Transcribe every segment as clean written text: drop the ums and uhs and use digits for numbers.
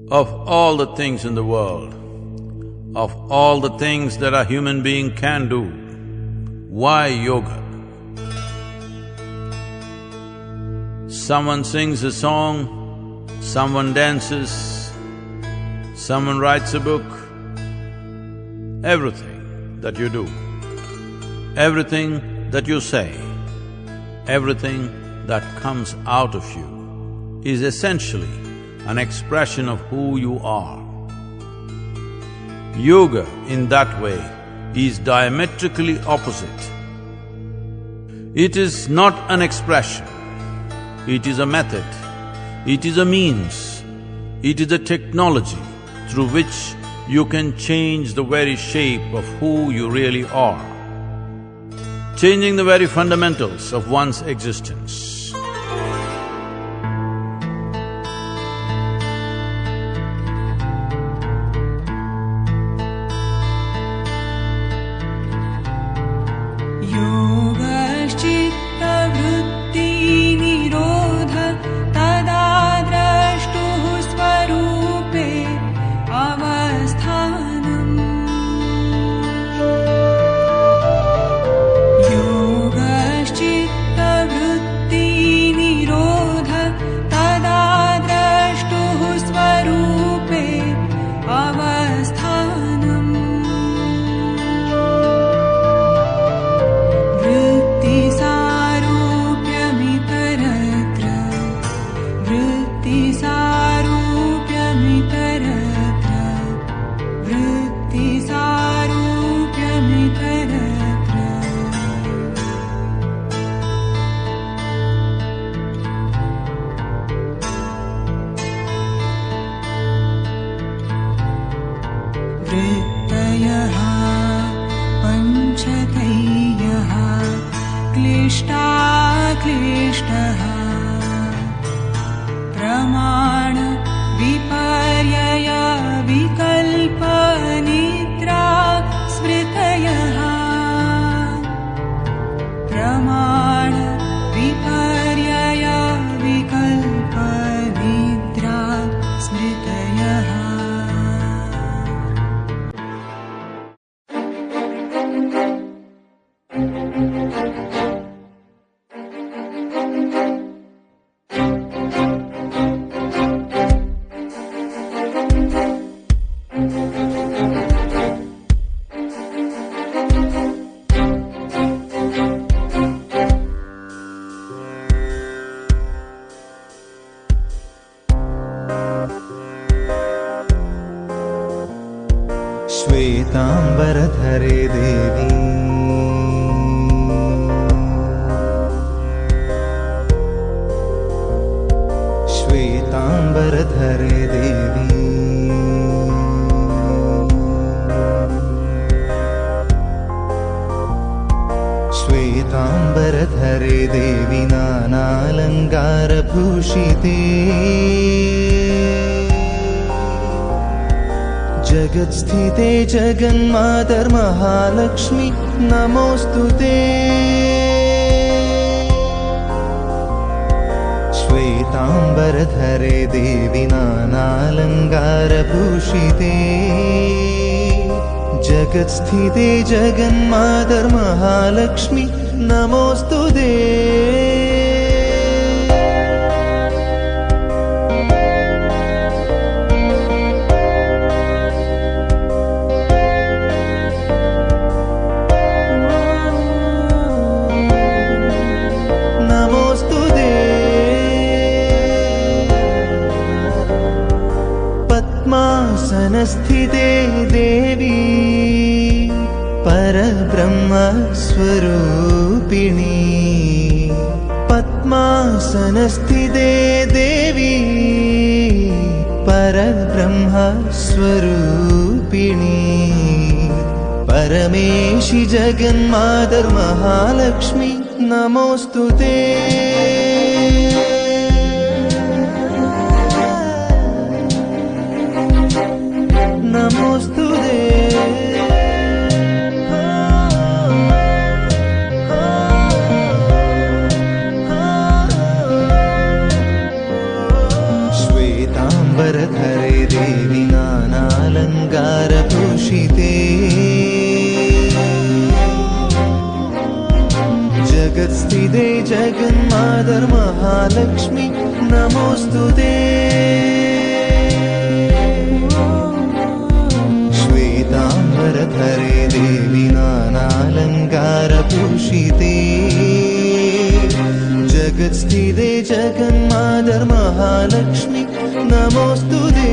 Of all the things in the world, of all the things that a human being can do, why yoga? Someone sings a song, someone dances, someone writes a book. Everything that you do, everything that you say, everything that comes out of you is essentially an expression of who you are. Yoga, in that way, is diametrically opposite. It is not an expression, it is a method, it is a means, it is a technology through which you can change the very shape of who you really are, changing the very fundamentals of one's existence. वृत्तयः पञ्चकैयः क्लिष्टाक्लिष्टः प्रमाण विपर्यय विकल्पनिद्रा स्मृतयः प्रमाण विपर्यय विकल्पनिद्रा स्मृतयः। श्वेतांबरधरे देवी श्वेतांबरधरे देवी श्वेतांबरधरे देवी नानालंकारभूषिते जगत्स्थिते जगन्मातर्महालक्ष्मी नमोऽस्तुते। श्वेतांबरधरे देवी नानालंकारभूषिते जगत्स्थिते जगन्मातर्महालक्ष्मी नमोऽस्तुते। पद्मासनस्थिते देवी परब्रह्मस्वरूपिणी पद्मासनस्थिते देवी परब्रह्मस्वरूपिणी परमेशि जगन्मातर्महालक्ष्मी नमोऽस्तुते। नमोऽस्तुते। श्वेतांबरधरे देवी जगत्स्थिते जगन्मातर्महालक्ष्मी नमोऽस्तुते श्वेताम्बरधरे देवी नानालङ्कारभूषिते जगत्स्थिते जगन्मातर्महालक्ष्मी नमोऽस्तुते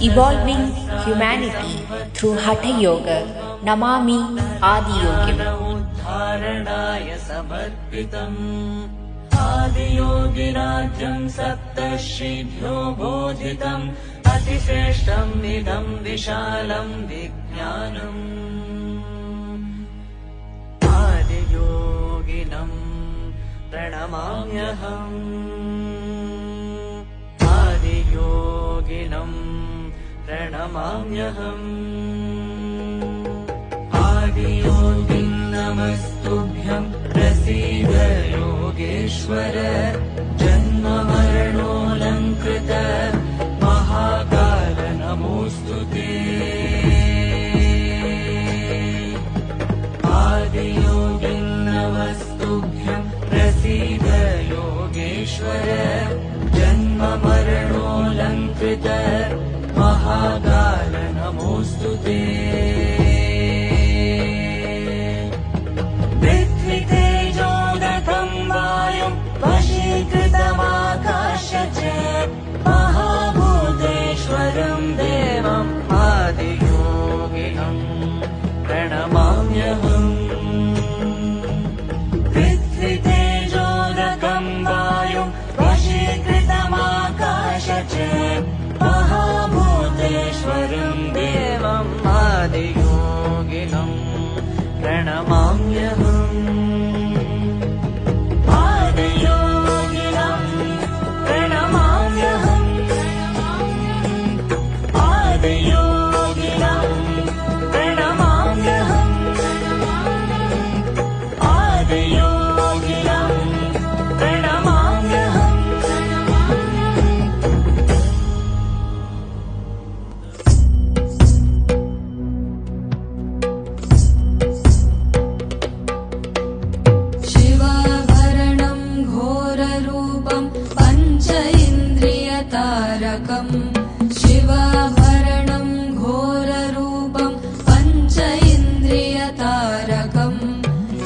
Evolving humanity through Hatha Yoga. Namami Adiyogim. उद्धारणाय समर्पितम् आदियोगिराज्यम् सप्तर्षिभ्यो बोधितम् अतिश्रेष्ठम् इदम् विशालम् विज्ञानम् आदियोगिनम् प्रणमाम्यहम् आदियोगिनम् प्रणमाम्यहम् आदियोगिम् नमस्तुभ्यम् प्रसीद योगेश्वर जन्म मरणोऽलङ्कृत महाकाल नमोऽस्तु ते आदियोगिम् नमस्तुभ्यम् प्रसीद योगेश्वर जन्म मरणोऽलङ्कृत महाकाल नमोऽस्तु ते वशीकृतमाकाश च महाभूतेश्वरम् देवम् देवम् आदियोगिनम् प्रणमाम्यहम् पृथ्वीतेजोदकम् वायुम् वशीकृतमाकाश च महाभूतेश्वरम् देवम् आदियोगिनम् प्रणमाम्यहम् शिवाभरणं घोररूपं पंच इन्द्रियतारकम्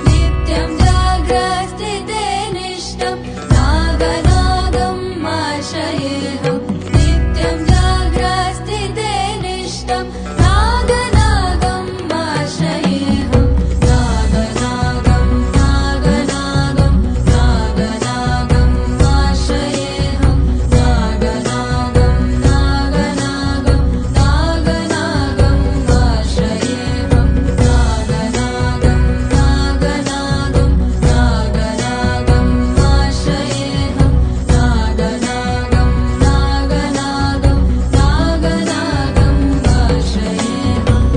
नित्यं जाग्रस्थिते निष्ठं नागनागम् आश्रयेऽहम् नित्यं जाग्रस्थिते निष्ठं नागनागम् आश्रयेऽहम् नागनागम् नागनागम् नागनागम् आश्रयेऽहम् नागनागम् नागनागम् नागनागम् आश्रयेऽहम् नागनागम् नागनागम् नागनागम् आश्रयेऽहम् नागनागम् नागनागम् नागनागम् आश्रयेऽहम्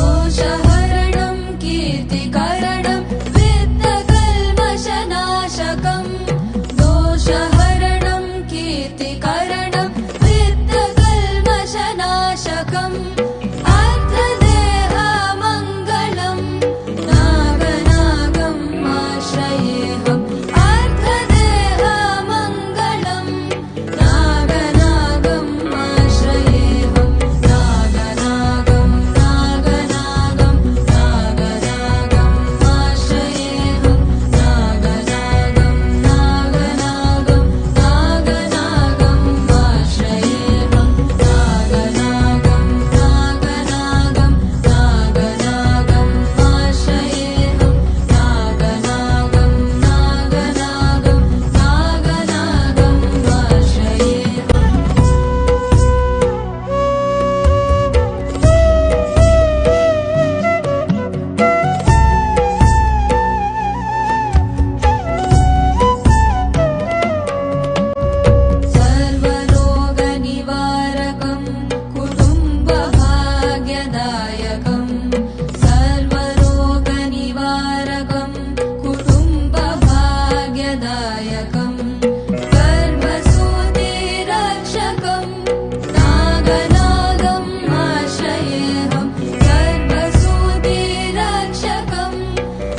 दोषहरणं कीर्तिकरणं वित्तकल्मषनाशकम् दोषहरणं कीर्तिकरणं वित्तकल्मषनाशकम् अर्थदेहमङ्गलम् नागनागम् आश्रयेऽहम् अर्थदेहमङ्गलम् नागनागम् आश्रयेऽहम् नागनागम् नागनागम् नागनागम् आश्रयेऽहम् नागनागम् नागनागम् नागनागम् आश्रयेऽहम् नागनागम् नागनागम् नागनागम् आश्रयेऽहम् नागनागम् नागनागम् नागनागम् आश्रयेऽहम् सर्वरोगनिवारकं कुटुम्बभाग्यदायकम् सर्वरोगनिवारकं कुटुम्बभाग्यदायकम् गर्भसूतिरक्षकम् नागनागम् आश्रयेऽहम् गर्भसूतिरक्षकम्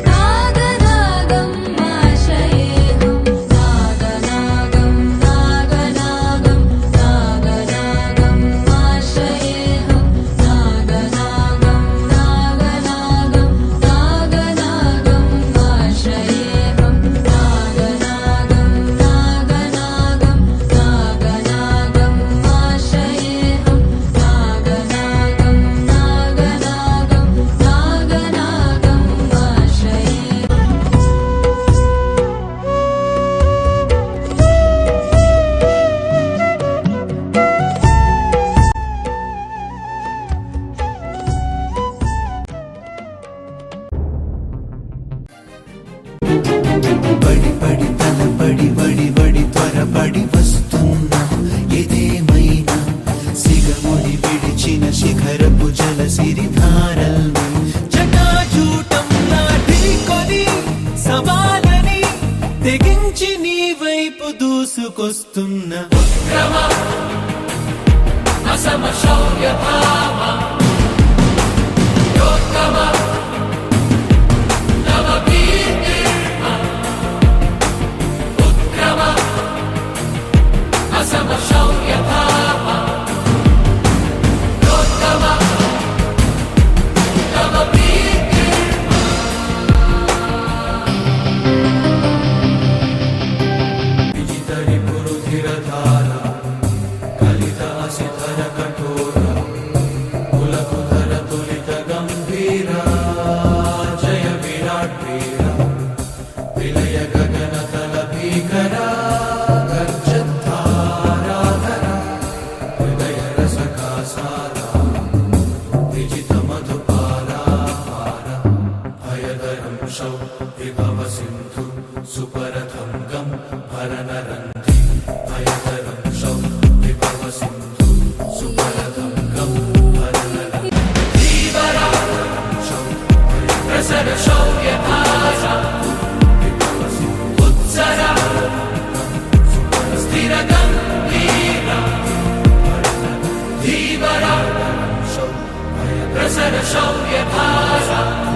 नागनागम् आश्रयेऽहम् नागनागम् नागनागम् नागनागम् आश्रयेऽहम् नागनागम् नागनागम् नागनागम् आश्रयेऽहम् नागनागम् नागनागम् नागनागम् आश्रयेऽहम् नागनागम् नागनागम् नागनागम् आश्रयेऽहम् బడి బడి తలబడి వడి వడి త్వరబడి వస్తున్నా ఇదేమైనా సిగముడి విడిచిన శిఖరపు జల సిరిధారల్ని జటాజూటం నాటికొని సవాలని తెగించి నీ వైపు దూసుకొస్తున్న शौर्यधारा